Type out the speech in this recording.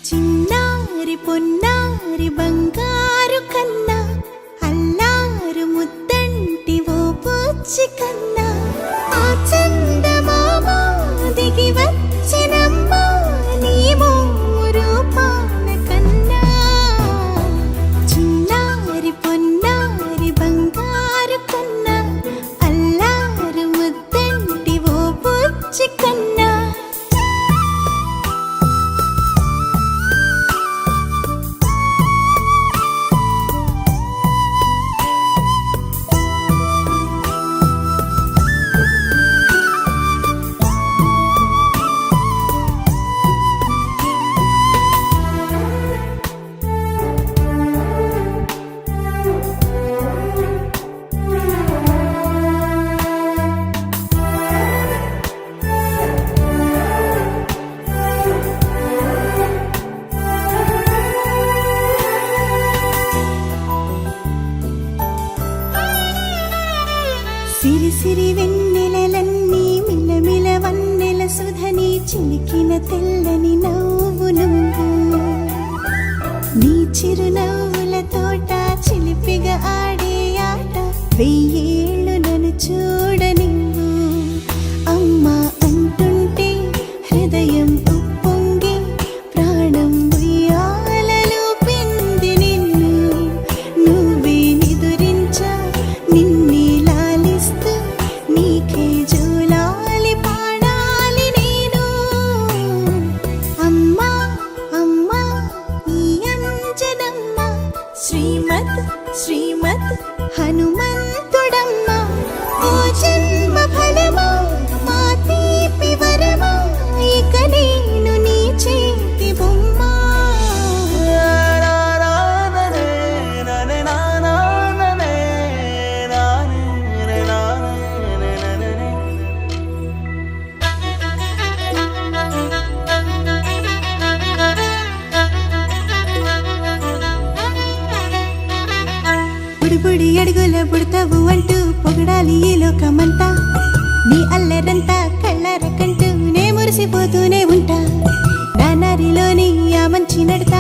చిన్నారి పొన్నారి బంగారు కన్నా అల్లారు ముద్దంటి ఓ పుచ్చి కన్నా ఆ చందమామ దిగి వచ్చినమ్మా నీ మోరు పాన కన్నా చిన్నారి పొన్నారి బంగారు కన్నా అల్లారు ముద్దంటి ఓ పుచ్చి కన్నా సిరి సిరి వెన్నెలలన్నీ మిలమిల వన్నెల సుధని చిలికిన తెల్లని నవ్వు నువ్వు నీ చిరునవ్వుల తోట చిలిపిగా ఆడే ఆట వెయ్యేళ్ళు నన్ను చూడ నువ్వు అమ్మా అంటుంటే హృదయం ఉప్పొంగి ప్రాణం ఉయ్యాలలో పింది నిన్ను నువ్వే నిదురించా నిన్నే నీకే జోలాలి పాడాలి నేను అమ్మా అమ్మా ఈ అంజనమ్మ శ్రీమత్ శ్రీమత్ హనుమంతుడమ్మ ఓ జన్మ ఫలమా మా తీపి వరమా ఇక నేను నీ చేతి బొమ్మ బుడి అడుగుల బుడతావు అంటూ పొగడాలి ఈ లోకమంతా నీ అల్లరంతా కళ్ళారకంటూ నే మురిసిపోతూనే ఉంటా నా నారిలోని ఆ మంచి నడత